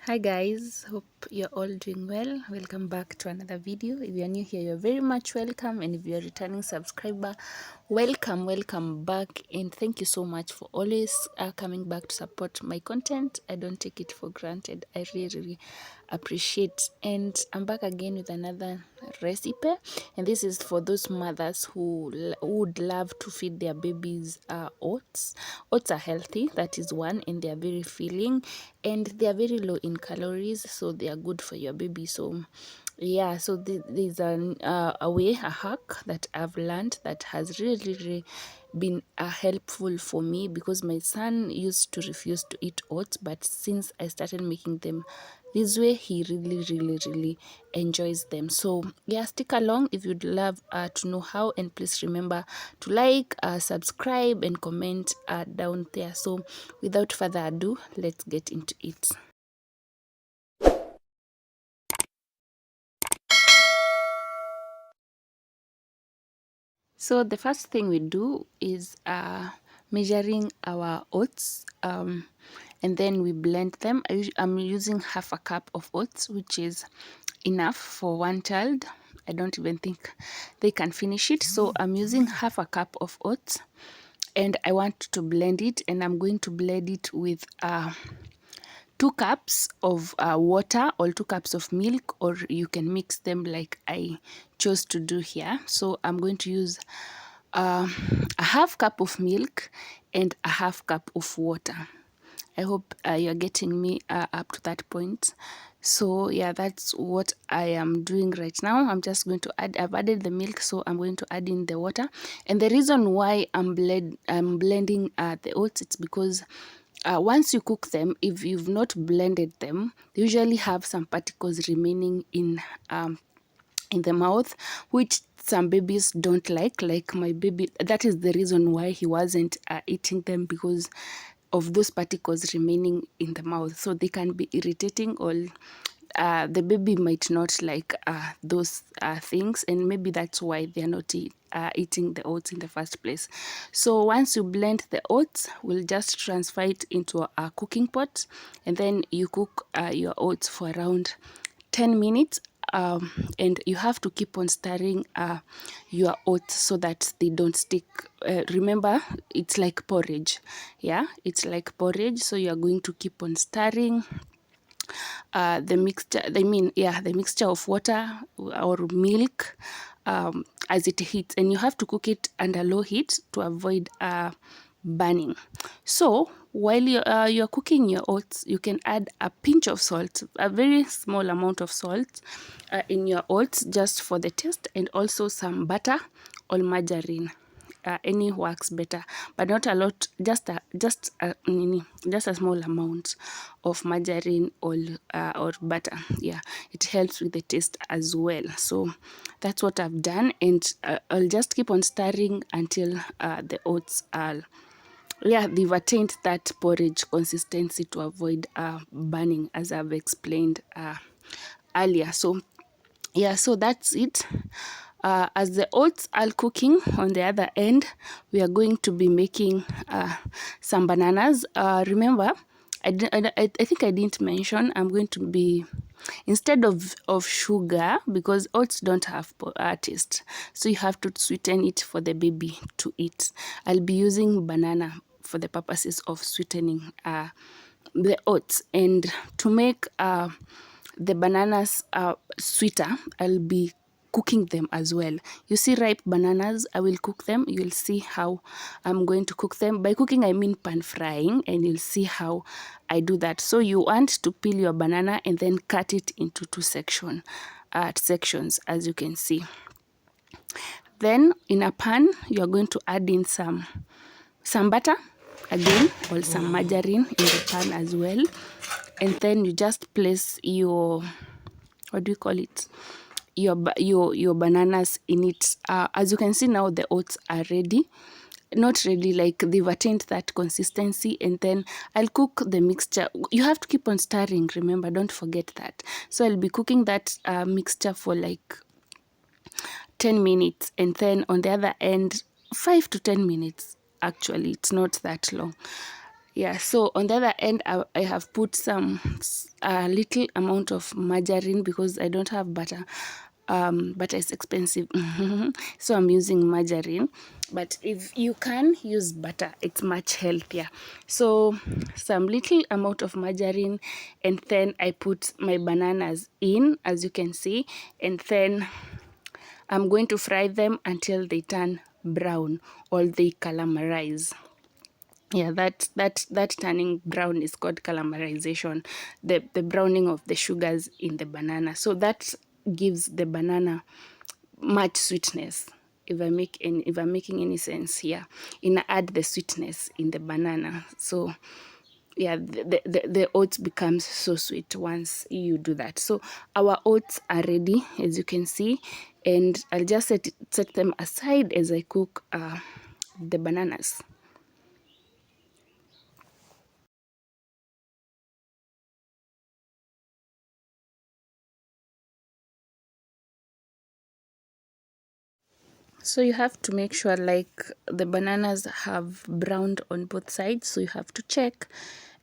Hi guys, hope you're all doing well. Welcome back to another video. If you're new here, you're very much welcome, and if you're a returning subscriber, welcome back, and thank you so much for always coming back to support my content. I don't take it for granted. I really appreciate. And I'm back again with another recipe, and this is for those mothers who would love to feed their babies oats. Oats are healthy, that is one, and they are very filling, and they are very low in calories, so they are good for your baby. So yeah, so there's a hack that I've learned that has really been helpful for me, because my son used to refuse to eat oats, but since I started making them this way, he really enjoys them. So yeah, stick along if you'd love to know how, and please remember to like, subscribe, and comment down there. So without further ado, let's get into it. So the first thing we do is measuring our oats, and then we blend them. I'm using half a cup of oats, which is enough for one child. I don't even think they can finish it. So I'm using half a cup of oats, and I want to blend it, and I'm going to blend it with 2 cups of water, or 2 cups of milk, or you can mix them like I chose to do here. So I'm going to use a half cup of milk and a half cup of water. I hope you're getting me up to that point. So yeah, that's what I am doing right now. I'm just going to I've added the milk, so I'm going to add in the water. And the reason why I'm blending the oats, it's because once you cook them, if you've not blended them, they usually have some particles remaining in the mouth, which some babies don't like my baby. That is the reason why he wasn't eating them, because of those particles remaining in the mouth. So they can be irritating, or the baby might not like those things, and maybe that's why they're not eating the oats in the first place. So once you blend the oats, we'll just transfer it into a cooking pot, and then you cook your oats for around 10 minutes. And you have to keep on stirring your oats so that they don't stick. Remember, it's like porridge. Yeah, it's like porridge. So you are going to keep on stirring the mixture. The mixture of water or milk as it heats, and you have to cook it under low heat to avoid burning. So while you're cooking your oats, you can add a pinch of salt, a very small amount of salt in your oats, just for the taste, and also some butter or margarine. Any works better, but not a lot, just a small amount of margarine or butter. Yeah, it helps with the taste as well. So that's what I've done, and I'll just keep on stirring until the oats are, yeah, they've attained that porridge consistency to avoid burning, as I've explained earlier. So yeah, so that's it. As the oats are cooking, on the other end, we are going to be making some bananas. Remember, I think I didn't mention, I'm going to be, instead of sugar, because oats don't have taste, so you have to sweeten it for the baby to eat. I'll be using banana for the purposes of sweetening the oats. And to make the bananas sweeter, I'll be cooking them as well. You see ripe bananas, I will cook them. You'll see how I'm going to cook them. By cooking, I mean pan frying, and you'll see how I do that. So you want to peel your banana and then cut it into sections, as you can see. Then in a pan, you're going to add in some butter again, or some margarine in the pan as well. And then you just place your, what do you call it, your bananas in it. As you can see now, the oats are ready. Not ready, like they've attained that consistency. And then I'll cook the mixture. You have to keep on stirring, remember, don't forget that. So I'll be cooking that mixture for like 10 minutes, and then on the other end 5 to 10 minutes. Actually, it's not that long. Yeah, so on the other end, I have put some a little amount of margarine because I don't have butter. Butter is expensive, so I'm using margarine. But if you can use butter, it's much healthier. So some little amount of margarine, and then I put my bananas in, as you can see, and then I'm going to fry them until they turn brown or they caramelize. Yeah, that turning brown is called caramelization, the browning of the sugars in the banana. So that gives the banana much sweetness. If I'm making any sense here, in add the sweetness in the banana. So yeah, the oats becomes so sweet once you do that. So our oats are ready, as you can see, and I'll just set them aside as I cook the bananas. So you have to make sure like the bananas have browned on both sides. So you have to check,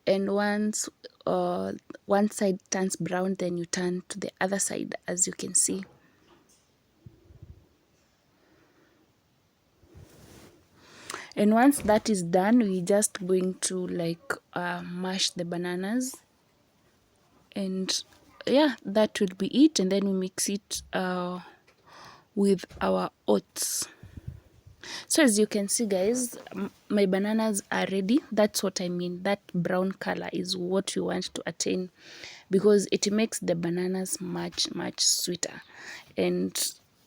and once one side turns brown, then you turn to the other side, as you can see. And once that is done, we just going to like mash the bananas, and yeah, that will be it. And then we mix it with our oats. So as you can see, guys, my bananas are ready. That's what I mean. That brown color is what you want to attain, because it makes the bananas much sweeter. And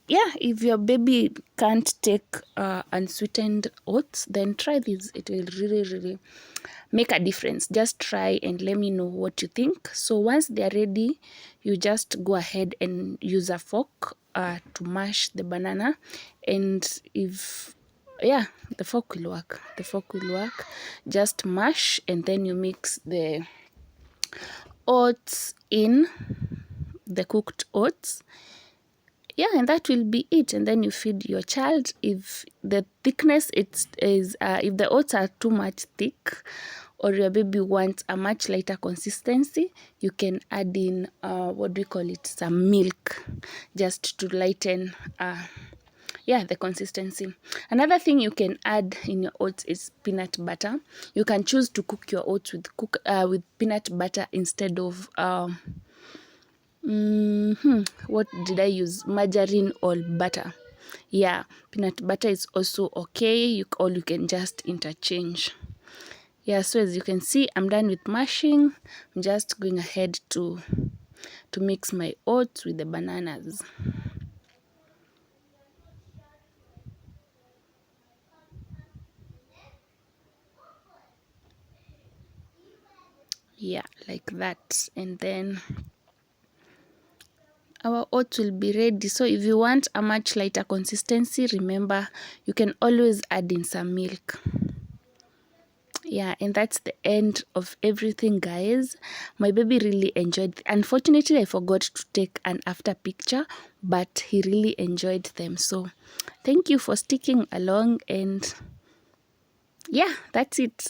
yeah, if your baby can't take unsweetened oats, then try this. It will really make a difference. Just try and let me know what you think. So once they are ready, you just go ahead and use a fork to mash the banana. And if yeah, the fork will work. The fork will work. Just mash, and then you mix the oats in, the cooked oats. Yeah, and that will be it. And then you feed your child. If the thickness if the oats are too much thick, or your baby wants a much lighter consistency, you can add in what do you call it, some milk, just to lighten yeah, the consistency. Another thing you can add in your oats is peanut butter. You can choose to cook your oats with peanut butter instead of what did I use? Margarine or butter. Yeah, peanut butter is also okay, or you can just interchange. Yeah, so as you can see, I'm done with mashing. I'm just going ahead to mix my oats with the bananas. Yeah, like that. And then our oats will be ready. So if you want a much lighter consistency, remember you can always add in some milk. Yeah, and that's the end of everything, guys. My baby really enjoyed. Unfortunately, I forgot to take an after picture, but he really enjoyed them. So thank you for sticking along, and yeah, that's it.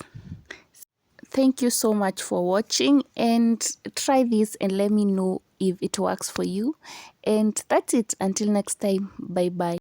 Thank you so much for watching, and try this and let me know if it works for you. And that's it. Until next time, bye bye.